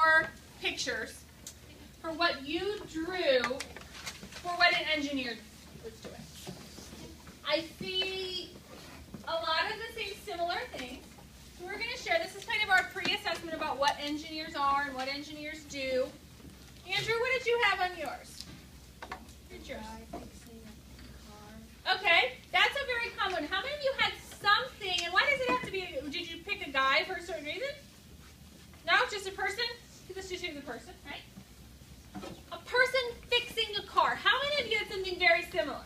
your pictures for what you drew for what an engineer was doing. I see a lot of the same similar things. So we're going to share, this is kind of our pre-assessment about what engineers are and what engineers do. Andrew, what did you have on yours? What's yours? Okay, that's a very common one. How many of you had something, and why does it have to be, did you pick a guy for a certain reason? No, just a person? Let's just use a person, right? A person fixing a car. How many of you had something very similar?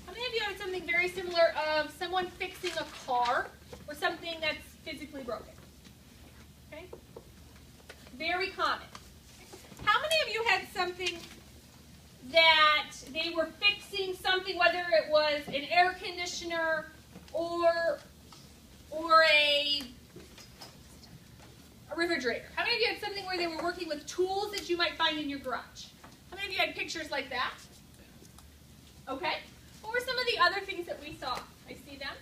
How many of you had something very similar of someone fixing a car or something that's physically broken? Okay? Very common. How many of you had something that they were fixing something, whether it was an air conditioner or a refrigerator? How many of you had something where they were working with tools that you might find in your garage? How many of you had pictures like that? Okay. What were some of the other things that we saw? I see them.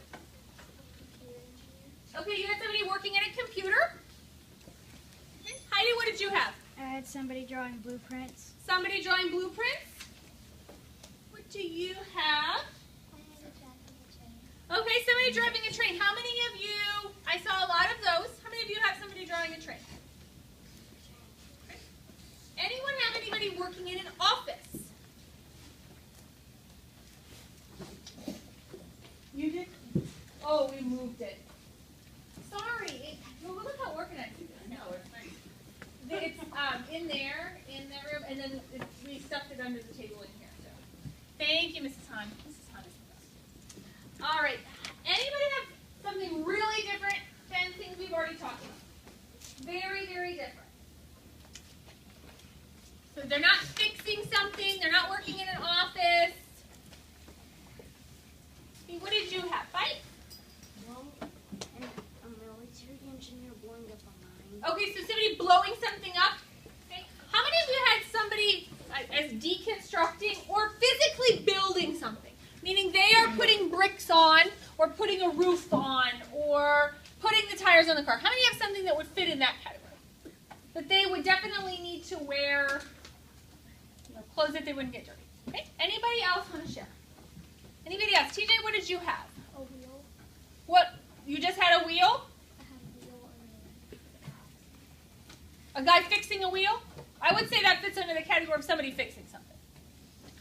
Okay, you had somebody working at a computer. Heidi, what did you have? I had somebody drawing blueprints. Somebody drawing blueprints. What do you have? Okay, somebody driving a train. How many of you, I saw a lot of those. How many of you have somebody drawing a train? Okay. Anyone have anybody working in an office? You did? Oh, we moved it. Sorry. Well, look how organized it is. No, it's nice. It's in that room, and then we stuffed it under the table in here. So. Thank you, Mrs. Hahn. Mrs. Hahn is the best. All right. Anybody have something really different than things we've already talked about? Very, very different. So they're not fixing something. They're not working in an office. Hey, what did you have? Fight? Well, a military engineer blowing up a mine. Okay, so somebody blowing something up. Okay. How many of you had somebody as deconstructing or physically building something? Meaning they are putting bricks on or putting a roof on or putting the tires on the car. How many have something that would fit in that category? But they would definitely need to wear clothes that they wouldn't get dirty. Okay? Anybody else want to share? Anybody else? TJ, what did you have? A wheel. What? You just had a wheel? I had a wheel A guy fixing a wheel? I would say that fits under the category of somebody fixing something.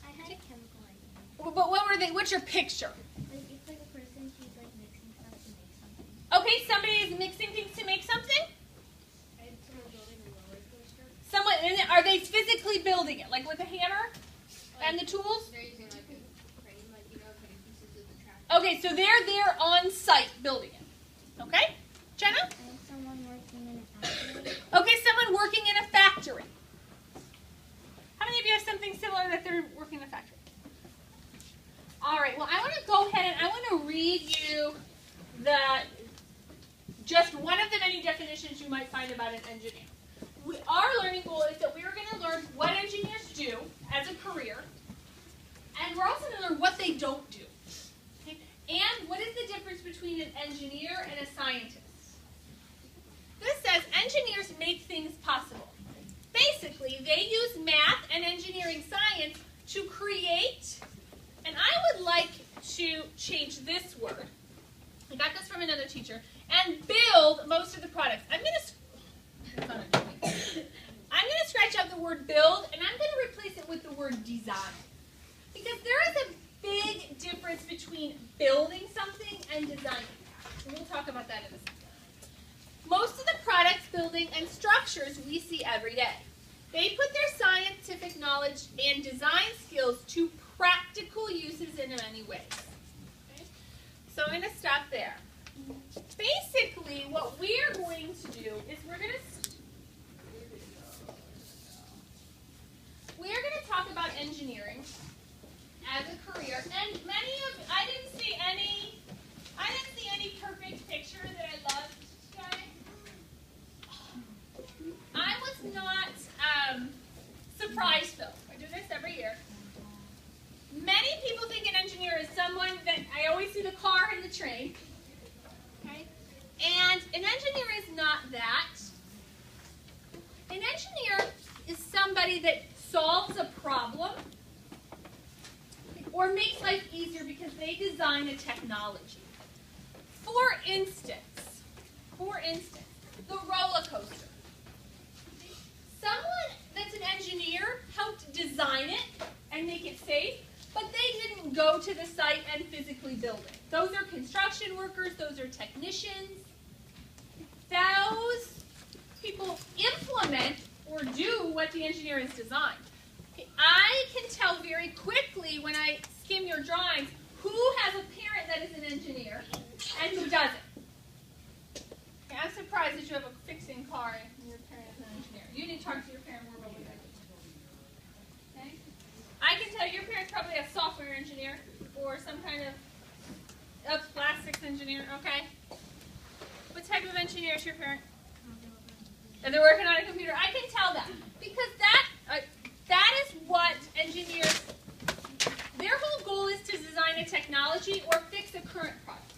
I had a chemical engineer. But what were they? What's your picture? Like, it's like a person who's like mixing stuff to make something. Okay, somebody is mixing things to make something? I had someone building a roller coaster. Someone, and are they physically building it? Like with a hammer and the tools? They're using like a crane, like, you know, putting pieces of the track. Okay, so they're there on site building it. Okay? Jenna? I had someone working in a factory. Okay, someone working in a factory. How many of you have something similar that they're working in a factory? All right, well, I want to go ahead and I want to read you just one of the many definitions you might find about an engineer. Our learning goal is that we are going to learn what engineers do as a career, and we're also going to learn what they don't do. Okay? And what is the difference between an engineer and a scientist? This says engineers make things possible. Basically, they use math and engineering science to create, and I would like to change this word. I got this from another teacher, and build most of the products. I'm going to scratch out the word build, and I'm going to replace it with the word design. Because there is a big difference between building something and designing. And we'll talk about that in a second. Most of the products, building, and structures we see every day. They put their scientific knowledge and design skills to practical uses in many ways. Okay? So I'm going to stop there. Basically, what we're going to do is we're going to talk about engineering as a career. And I didn't see any perfect picture that I loved today. I was not surprised though. I do this every year. Many people think an engineer is someone that I always see the car and the train. Okay? And an engineer is not that. An engineer way that solves a problem or makes life easier because they design a technology. For instance, the roller coaster. Someone that's an engineer helped design it and make it safe, but they didn't go to the site and physically build it. Those are construction workers, those are technicians. Those people implement or do what the engineer has designed. I can tell very quickly when I skim your drawings who has a parent that is an engineer and who doesn't. Okay, I'm surprised that you have a fixing car and your parent is an engineer. You need to talk to your parent more about what that is. Okay? I can tell your parent's probably a software engineer or some kind of plastics engineer, okay? What type of engineer is your parent? And they're working on a computer. I can tell that because that is what engineers, their whole goal is to design a technology or fix a current product.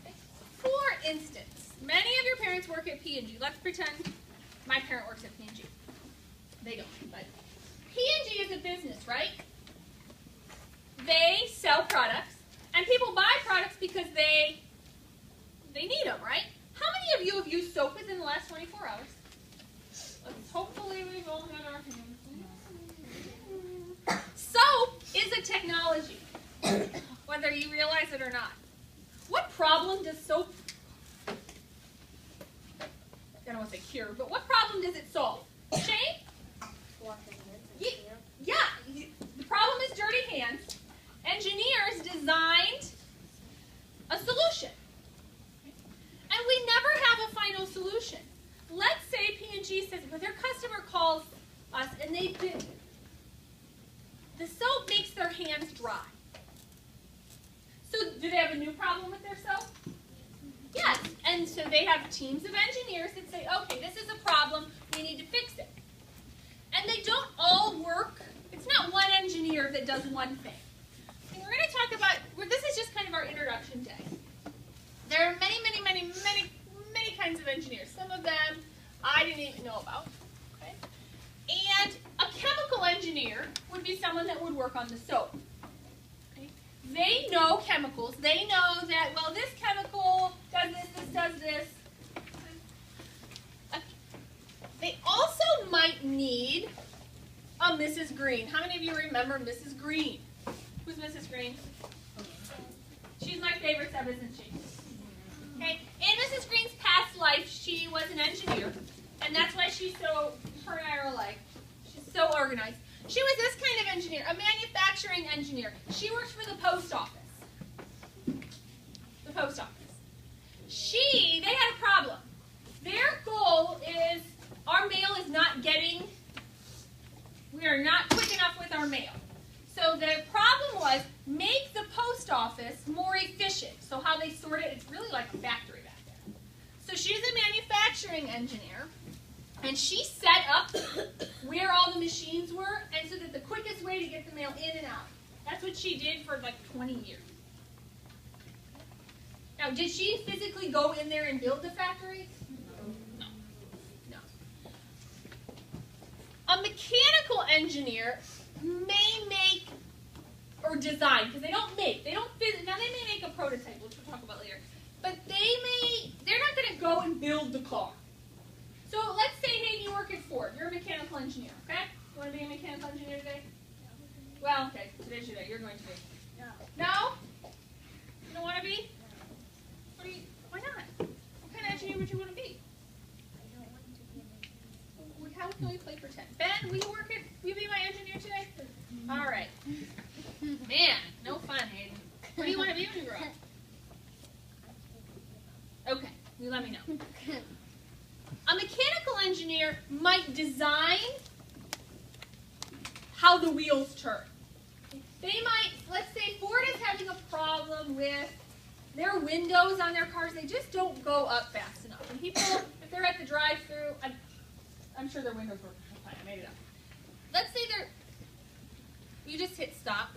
Okay? For instance, many of your parents work at P&G. Let's pretend my parent works at P&G. They don't, but P&G is a business, right? They sell products, and people buy products because they need them, right? How many of you have used soap within the last 24 hours? Hopefully we've all had our hands. Soap is a technology, whether you realize it or not. What problem does soap, I don't want to say cure, but what problem does it solve? Shane? Yeah, the problem is dirty hands. Engineers designed a solution. And we never have a final solution. Let's say P&G says, but their customer calls us and the soap makes their hands dry. So do they have a new problem with their soap? Yes. And so they have teams of engineers that say, okay, this is a problem, we need to fix it. And they don't all work, it's not one engineer that does one thing. And we're going to talk about, this is just kind of our introduction day. There are many kinds of engineers. Some of them I didn't even know about. Okay? And a chemical engineer would be someone that would work on the soap. Okay? They know chemicals. They know that, well, this chemical does this does this. They also might need a Mrs. Green. How many of you remember Mrs. Green? Who's Mrs. Green? She's my favorite sub, isn't she? Okay. In Mrs. Green's past life, she was an engineer, and that's why her and I are alike. She's so organized. She was this kind of engineer, a manufacturing engineer. She worked for the post office. The post office. They had a problem. Their goal is, our mail is not getting, we are not quick enough with our mail. So the problem was, make the post office more efficient. So how they sort it, it's really like a factory back there. So she's a manufacturing engineer, and she set up where all the machines were, and so that the quickest way to get the mail in and out. That's what she did for like 20 years. Now, did she physically go in there and build the factories? No. A mechanical engineer may make or design, because they don't make, now they may make a prototype, which we'll talk about later, but they're not going to go and build the car. So let's say, hey, you work at Ford, you're a mechanical engineer, okay? You want to be a mechanical engineer today? Well, okay, today's your day, you're going to be. No? You don't want to be? Why not? What kind of engineer would you want to be? I don't want to be an engineer. How can we play pretend? Ben, will you be my engineer today? All right. Man, no fun, Hayden. What do you want to be when you grow up? Okay, you let me know. A mechanical engineer might design how the wheels turn. They might, let's say Ford is having a problem with their windows on their cars. They just don't go up fast enough. And people, if they're at the drive-thru, I'm sure their windows work fine. I made it up. Let's say you just hit stop.